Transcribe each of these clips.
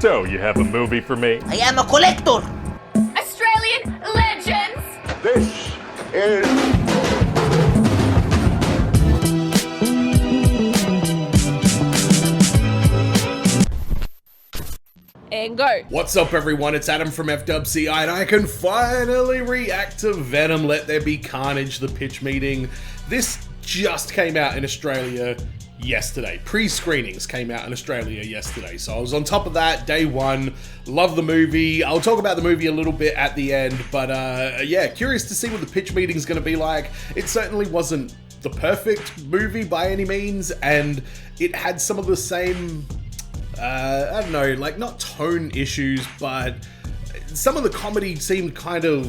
So, you have a movie for me? I am a collector. Australian legends. This is... And go. What's up, everyone? It's Adam from FWCI, and I can finally react to Venom, Let There Be Carnage, the pitch meeting. This just came out in Australia yesterday. Pre-screenings came out in Australia yesterday, so I was on top of that, day one. Love the movie. I'll talk about the movie a little bit at the end, but yeah, curious to see what the pitch meeting is going to be like. It certainly wasn't the perfect movie by any means, and it had some of the same... I don't know, like, not tone issues, but some of the comedy seemed kind of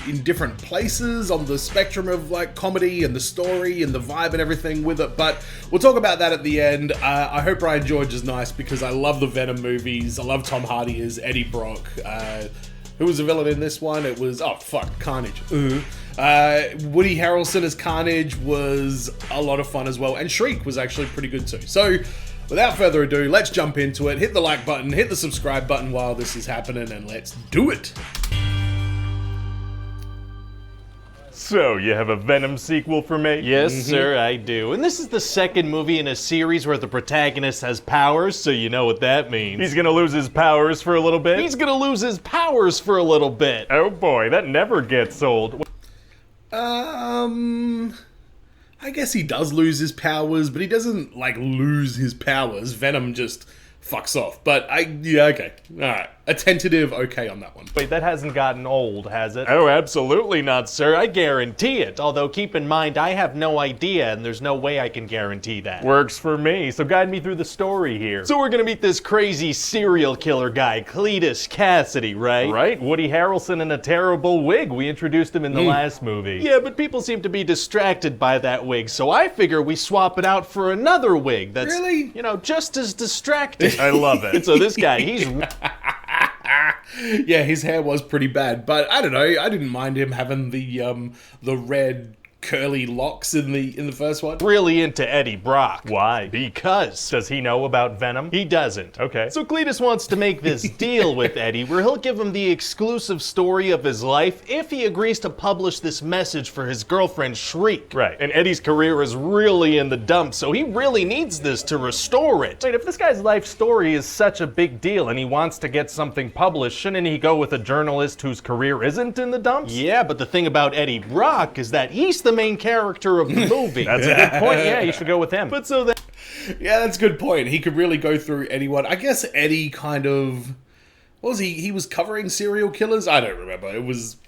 in different places on the spectrum of, like, comedy and the story and the vibe and everything with it, but we'll talk about that at the end. I hope Ryan George is nice, because I love the Venom movies. I love Tom Hardy as Eddie Brock. Who was the villain in this one? It was, Carnage. Woody Harrelson as Carnage was a lot of fun as well, and Shriek was actually pretty good too. So, without further ado, let's jump into it. Hit the like button, hit the subscribe button while this is happening, and let's do it. So, you have a Venom sequel for me? Yes, sir, I do. And this is the second movie in a series where the protagonist has powers, so you know what that means. He's gonna lose his powers for a little bit? He's gonna lose his powers for a little bit. Oh boy, that never gets old. I guess he does lose his powers, but he doesn't, like, lose his powers. Venom just fucks off. But yeah, okay. Alright. A tentative okay on that one. Wait, that hasn't gotten old, has it? Oh, absolutely not, sir. I guarantee it. Although, keep in mind, I have no idea, and there's no way I can guarantee that. Works for me, so guide me through the story here. So we're gonna meet this crazy serial killer guy, Cletus Cassidy, right? Right, Woody Harrelson in a terrible wig. We introduced him in the last movie. Yeah, but people seem to be distracted by that wig, so I figure we swap it out for another wig that's, Really? you know, just as distracting. I love it. And so this guy, he's... Yeah, his hair was pretty bad, but I don't know. I didn't mind him having the red curly locks in the first one. really into Eddie Brock. Why? Because Does he know about Venom? he doesn't. Okay. So Cletus wants to make this deal with Eddie where he'll give him the exclusive story of his life if he agrees to publish this message for his girlfriend Shriek. Right. And Eddie's career is really in the dumps, so he really needs this to restore it. Wait, if this guy's life story is such a big deal and he wants to get something published, shouldn't he go with a journalist whose career isn't in the dumps? Yeah, but the thing about Eddie Brock is that he's the main character of the movie. That's a good point. Yeah, you should go with him. But so that Yeah, that's a good point. He could really go through anyone. I guess Eddie kind of... What was he? He was covering serial killers? I don't remember. It was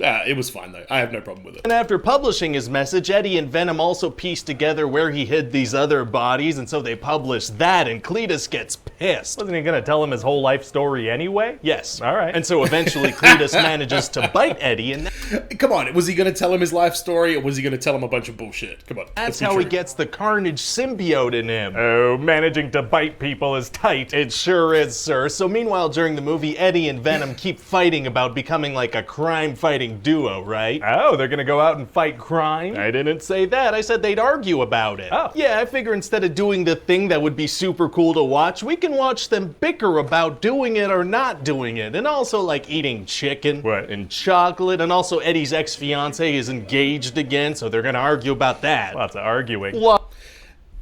fine, though. I have no problem with it. And after publishing his message, Eddie and Venom also pieced together where he hid these other bodies, and so they published that, and Cletus gets pissed. Wasn't he gonna tell him his whole life story anyway? Yes. All right. And so eventually Cletus manages to bite Eddie, and Come on, was he going to tell him his life story, or was he going to tell him a bunch of bullshit? Come on. that's let's be how he true. gets the Carnage symbiote in him. Oh, managing to bite people is tight. It sure is, sir. So meanwhile, during the movie, Eddie and Venom keep fighting about becoming like a crime-fighting duo, right? Oh, they're gonna go out and fight crime? I didn't say that. I said they'd argue about it. Oh. Yeah, I figure instead of doing the thing that would be super cool to watch, we can watch them bicker about doing it or not doing it. And also like eating chicken. What? And chocolate. And also Eddie's ex-fiance is engaged again, so they're gonna argue about that. Lots of arguing. What?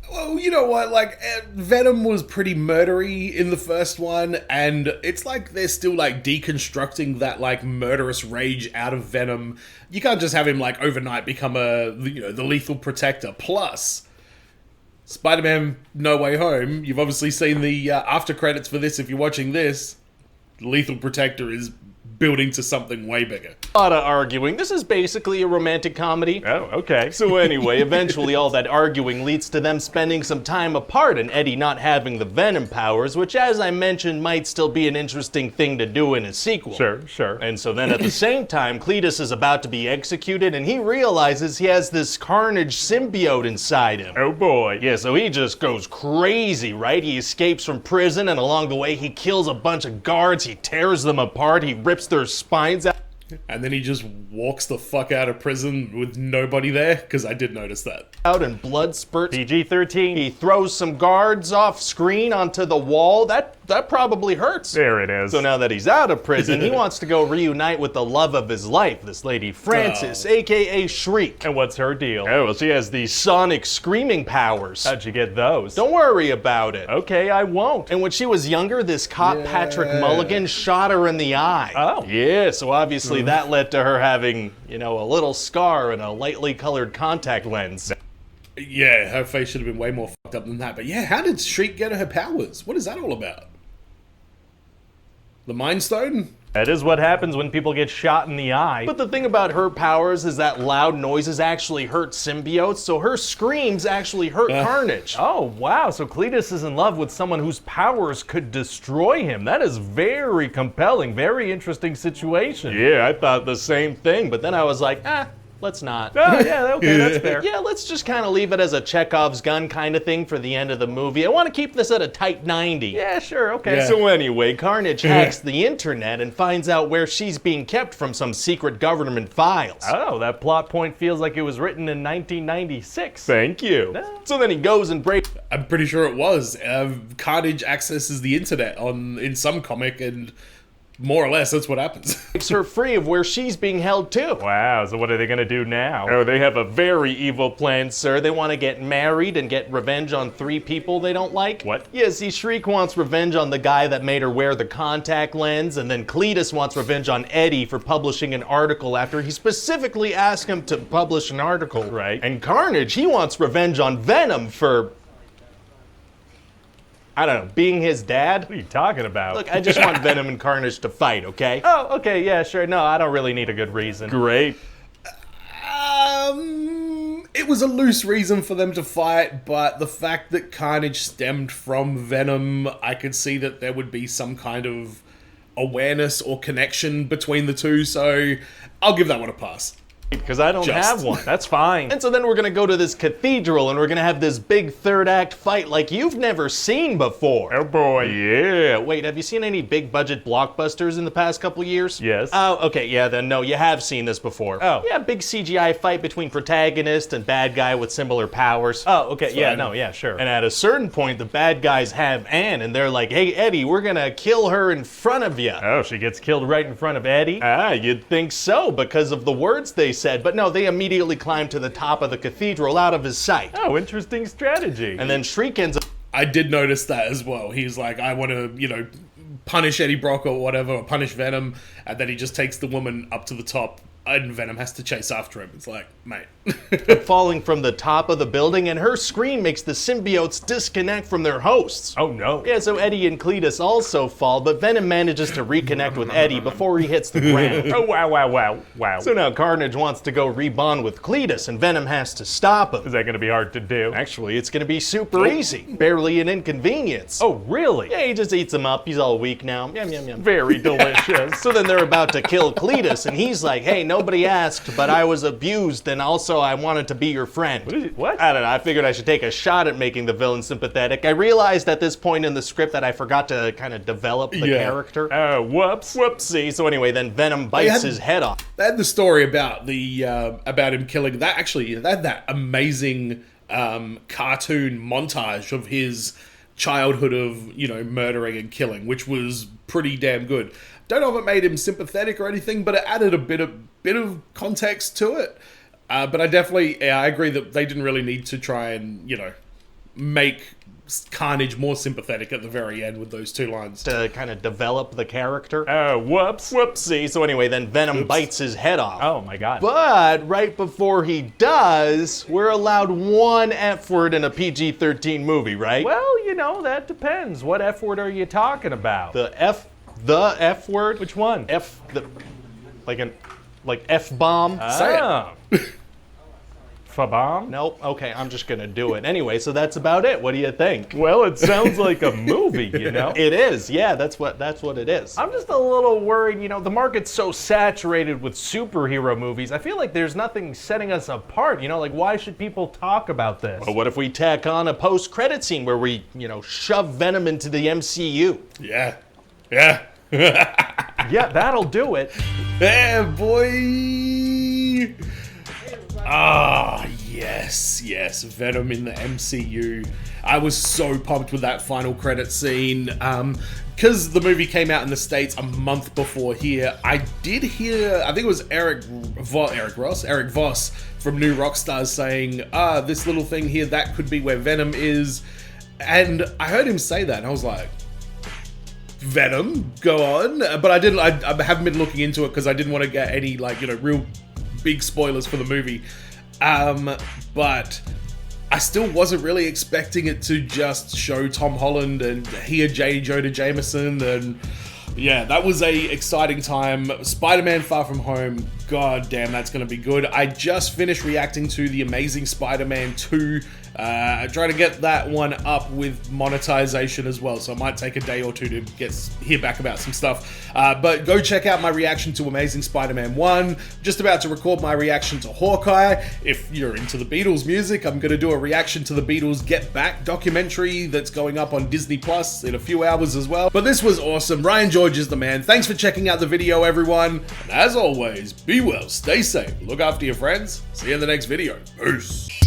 Well, you know what, like, Venom was pretty murdery in the first one, and it's like they're still, like, deconstructing that, like, murderous rage out of Venom. You can't just have him, like, overnight become the lethal protector. Plus, Spider-Man No Way Home, you've obviously seen the after credits for this if you're watching this. Lethal Protector is building to something way bigger. A lot of arguing. This is basically a romantic comedy. Oh, okay. So anyway, eventually all that arguing leads to them spending some time apart and Eddie not having the Venom powers, which as I mentioned might still be an interesting thing to do in a sequel. Sure. And so then at the same time, Cletus is about to be executed and he realizes he has this Carnage symbiote inside him. Oh boy. Yeah, so he just goes crazy, right? He escapes from prison and along the way he kills a bunch of guards, he tears them apart, he rips their spines out. And then he just walks the fuck out of prison with nobody there, because I did notice that. And blood spurts. PG-13. He throws some guards off screen onto the wall. That that probably hurts. There it is. So now that he's out of prison, he wants to go reunite with the love of his life, this lady Frances, aka Shriek. And what's her deal? Oh, well, she has these sonic screaming powers. How'd you get those? Don't worry about it. Okay, I won't. And when she was younger, this cop Patrick Mulligan shot her in the eye. Oh. Yeah, so obviously that led to her having, you know, a little scar and a lightly colored contact lens. Yeah, her face should have been way more fucked up than that. But yeah, how did Shriek get her powers? What is that all about? The Mind Stone? That is what happens when people get shot in the eye. But the thing about her powers is that loud noises actually hurt symbiotes, so her screams actually hurt Carnage. Oh, wow. So Cletus is in love with someone whose powers could destroy him. That is very compelling, very interesting situation. Yeah, I thought the same thing, but then I was like, let's not. Oh, yeah, okay, that's fair. Yeah, let's just kind of leave it as a Chekhov's gun kind of thing for the end of the movie. I want to keep this at a tight 90. Yeah, sure, okay. Yeah. So anyway, Carnage hacks the internet and finds out where she's being kept from some secret government files. Oh, that plot point feels like it was written in 1996. Thank you. So then he goes and breaks I'm pretty sure it was. Carnage accesses the internet in some comic, and more or less that's what happens. her free of where she's being held too. Wow, so what are they gonna do now? Oh, they have a very evil plan, sir. They want to get married and get revenge on 3 people they don't like. What? Yeah, see, Shriek wants revenge on the guy that made her wear the contact lens, and then Cletus wants revenge on Eddie for publishing an article after he specifically asked him to publish an article. Right. And Carnage, he wants revenge on Venom for, I don't know, being his dad. What are you talking about? Look, I just want Venom and Carnage to fight, okay? Oh, okay, yeah, sure. No, I don't really need a good reason. Great. It was a loose reason for them to fight, but the fact that Carnage stemmed from Venom, I could see that there would be some kind of awareness or connection between the two, so I'll give that one a pass. Because I don't have one. That's fine. And so then we're gonna go to this cathedral and we're gonna have this big third act fight like you've never seen before. Oh boy. Yeah. Wait, have you seen any big budget blockbusters in the past couple years? Yes. Oh, okay, yeah, then no, you have seen this before. Oh. Yeah, big CGI fight between protagonist and bad guy with similar powers. Oh, okay, yeah, fine. no, yeah, sure. And at a certain point, the bad guys have Anne, and they're like, hey, Eddie, we're gonna kill her in front of you. Oh, she gets killed right in front of Eddie? You'd think so because of the words they said, but no, they immediately climb to the top of the cathedral out of his sight. Oh, interesting strategy. And then Shriek ends up I did notice that as well. He's like, I want to, punish Eddie Brock or whatever, or punish Venom, and then he just takes the woman up to the top, and Venom has to chase after him. It's like, mate. falling from the top of the building, and her scream makes the symbiotes disconnect from their hosts. Oh no. Yeah, so Eddie and Cletus also fall, but Venom manages to reconnect with Eddie before he hits the ground. Oh, wow. So now Carnage wants to go rebond with Cletus, and Venom has to stop Is him. that gonna be hard to do? Actually, it's gonna be super easy. Barely an inconvenience. Oh, really? Yeah, he just eats him up. He's all weak now. Yum, yum, yum. Very delicious. So then they're about to kill Cletus, and he's like, hey, nobody asked, but I was abused, and also I wanted to be your friend. What? I don't know, I figured I should take a shot at making the villain sympathetic. I realized at this point in the script that I forgot to kind of develop the character. Oh, whoops. Whoopsie. So anyway, then Venom bites had- his head off. They had the story about about him killing that. Actually, they had that amazing cartoon montage of his childhood of murdering and killing, which was pretty damn good. Don't know if it made him sympathetic or anything, but it added a bit of context to it. But I agree that they didn't really need to try and make Carnage more sympathetic at the very end with those 2 lines. To kind of develop the character. Oh, whoops. Whoopsie. So anyway, then Venom bites his head off. Oh my god. But right before he does, we're allowed 1 F word in a PG-13 movie, right? Well, that depends. What F word are you talking about? The F word? Which one? Like F-bomb? Say it. Oh. Fa-bomb? Nope. Okay, I'm just gonna do it. Anyway, so that's about it. What do you think? Well, it sounds like a movie, It is. Yeah, that's what it is. I'm just a little worried, the market's so saturated with superhero movies. I feel like there's nothing setting us apart, like why should people talk about this? But what if we tack on a post-credit scene where we, shove Venom into the MCU? Yeah. Yeah, that'll do it. Yeah, boy. Ah, yes, Venom in the MCU. I was so pumped with that final credit scene. Because the movie came out in the States a month before here, I did hear, I think it was Eric Voss from New Rockstars saying, this little thing here, that could be where Venom is. And I heard him say that, and I was like, Venom? Go on. But I haven't been looking into it because I didn't want to get any, like, you know, real big spoilers for the movie. But I still wasn't really expecting it to just show Tom Holland and hear J. Jonah Jameson, and yeah, that was a exciting time. Spider-Man Far From Home, god damn, that's gonna be good. I just finished reacting to The Amazing Spider-Man 2. I try to get that one up with monetization as well, so it might take a day or two to hear back about some stuff. But go check out my reaction to Amazing Spider-Man 1. Just about to record my reaction to Hawkeye. If you're into the Beatles music, I'm going to do a reaction to the Beatles Get Back documentary that's going up on Disney Plus in a few hours as well. But this was awesome. Ryan George is the man. Thanks for checking out the video, everyone. And as always, be well, stay safe, look after your friends. See you in the next video. Peace.